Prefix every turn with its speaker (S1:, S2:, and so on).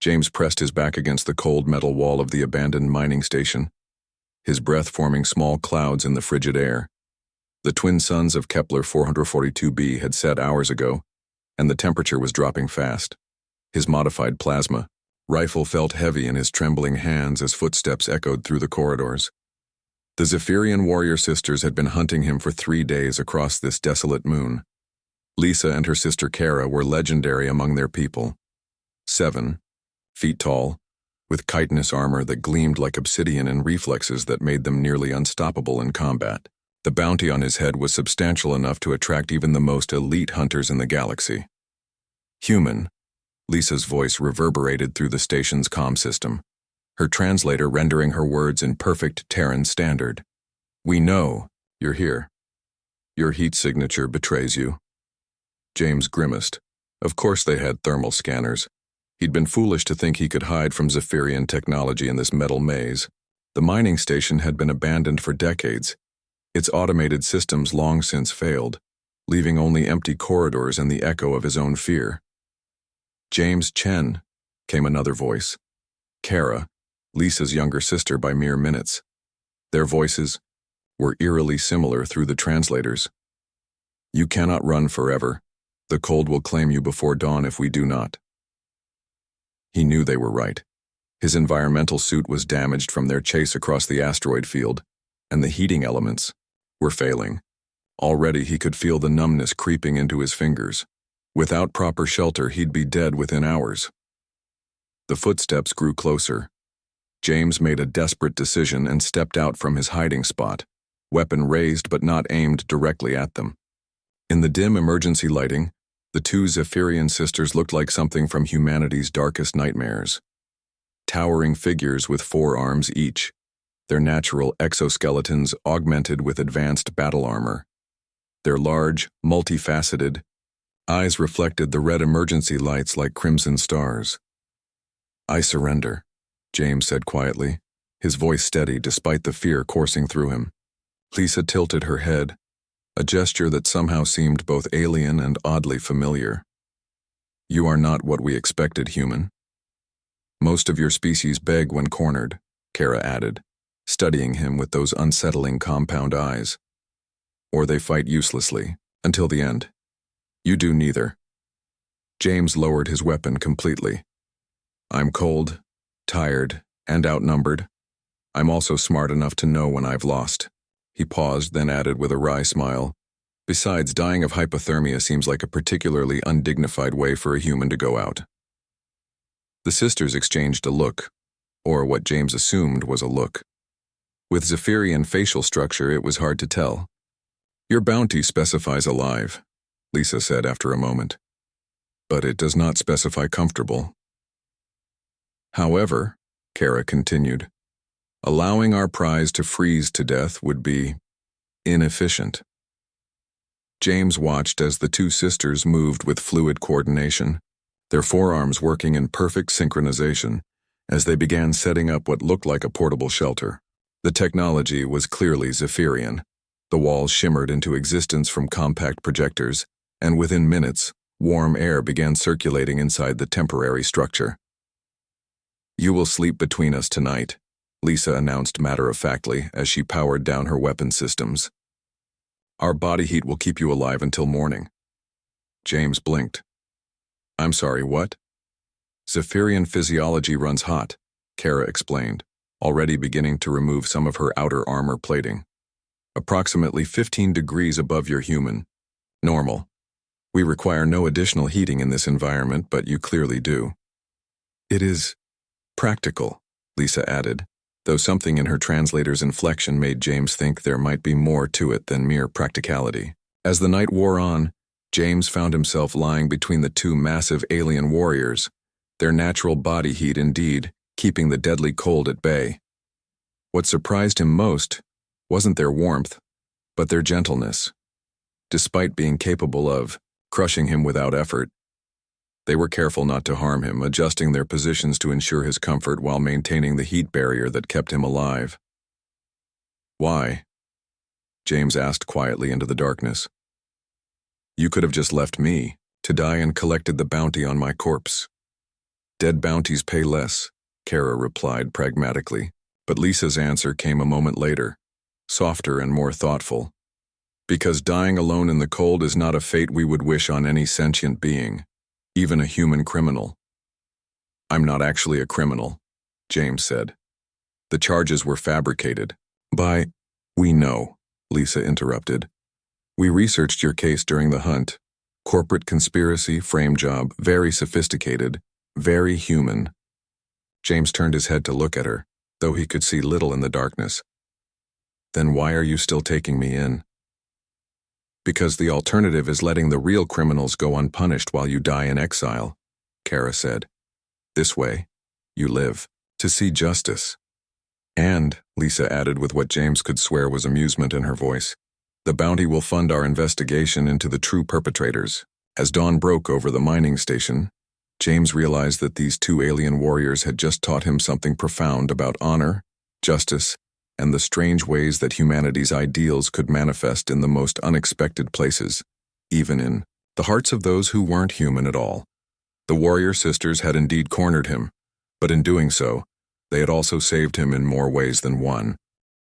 S1: James pressed his back against the cold metal wall of the abandoned mining station, his breath forming small clouds in the frigid air. The twin suns of Kepler 442b had set hours ago, and the temperature was dropping fast. His modified plasma rifle felt heavy in his trembling hands as footsteps echoed through the corridors. The Zephyrian warrior sisters had been hunting him for 3 days across this desolate moon. Lisa and her sister Kara were legendary among their people. 7 feet tall, with chitinous armor that gleamed like obsidian and reflexes that made them nearly unstoppable in combat. The bounty on his head was substantial enough to attract even the most elite hunters in the galaxy. Human, Lisa's voice reverberated through the station's comm system, her translator rendering her words in perfect Terran standard. "We know you're here. Your heat signature betrays you." James grimaced. Of course they had thermal scanners. He'd been foolish to think he could hide from Zephyrian technology in this metal maze. The mining station had been abandoned for decades, its automated systems long since failed, leaving only empty corridors and the echo of his own fear. "James Chen," came another voice. Kara, Lisa's younger sister by mere minutes. Their voices were eerily similar through the translators. "You cannot run forever. The cold will claim you before dawn if we do not." He knew they were right. His environmental suit was damaged from their chase across the asteroid field, and the heating elements were failing. Already he could feel the numbness creeping into his fingers. Without proper shelter, he'd be dead within hours. The footsteps grew closer. James made a desperate decision and stepped out from his hiding spot, weapon raised but not aimed directly at them. In the dim emergency lighting, the two Zephyrian sisters looked like something from humanity's darkest nightmares. Towering figures with 4 arms each, their natural exoskeletons augmented with advanced battle armor. Their large, multifaceted eyes reflected the red emergency lights like crimson stars. "I surrender," James said quietly, his voice steady despite the fear coursing through him. Lisa tilted her head, a gesture that somehow seemed both alien and oddly familiar. "You are not what we expected, human. Most of your species beg when cornered," Kara added, studying him with those unsettling compound eyes. "Or they fight uselessly, until the end. You do neither." James lowered his weapon completely. "I'm cold, tired, and outnumbered. I'm also smart enough to know when I've lost." He paused, then added with a wry smile, "Besides, dying of hypothermia seems like a particularly undignified way for a human to go out." The sisters exchanged a look, or what James assumed was a look. With Zephyrian facial structure, it was hard to tell. "Your bounty specifies alive," Lisa said after a moment. "But it does not specify comfortable." "However," Kara continued, "allowing our prize to freeze to death would be inefficient." James watched as the two sisters moved with fluid coordination, their forearms working in perfect synchronization as they began setting up what looked like a portable shelter. The technology was clearly Zephyrian. The walls shimmered into existence from compact projectors, and within minutes, warm air began circulating inside the temporary structure. "You will sleep between us tonight," Lisa announced matter-of-factly as she powered down her weapon systems. "Our body heat will keep you alive until morning." James blinked. "I'm sorry, what?" "Zephyrian physiology runs hot," Kara explained, already beginning to remove some of her outer armor plating. "Approximately 15 degrees above your human. Normal. We require no additional heating in this environment, but you clearly do." "It is practical," Lisa added, though something in her translator's inflection made James think there might be more to it than mere practicality. As the night wore on, James found himself lying between the two massive alien warriors, their natural body heat indeed keeping the deadly cold at bay. What surprised him most wasn't their warmth, but their gentleness. Despite being capable of crushing him without effort, they were careful not to harm him, adjusting their positions to ensure his comfort while maintaining the heat barrier that kept him alive. "Why?" James asked quietly into the darkness. "You could have just left me to die and collected the bounty on my corpse." Dead bounties pay less, Kara replied pragmatically, but Lisa's answer came a moment later, softer and more thoughtful. Because dying alone in the cold is not a fate we would wish on any sentient being, even a human criminal. I'm not actually a criminal, James said. The charges were fabricated. We know, Lisa interrupted. We researched your case during the hunt. Corporate conspiracy, frame job, very sophisticated, very human. James turned his head to look at her, though he could see little in the darkness. Then why are you still taking me in? Because the alternative is letting the real criminals go unpunished while you die in exile, Kara said. This way, you live, to see justice. And, Lisa added with what James could swear was amusement in her voice, the bounty will fund our investigation into the true perpetrators. As dawn broke over the mining station, James realized that these two alien warriors had just taught him something profound about honor, justice, and the strange ways that humanity's ideals could manifest in the most unexpected places, even in the hearts of those who weren't human at all. The warrior sisters had indeed cornered him, but in doing so, they had also saved him in more ways than one.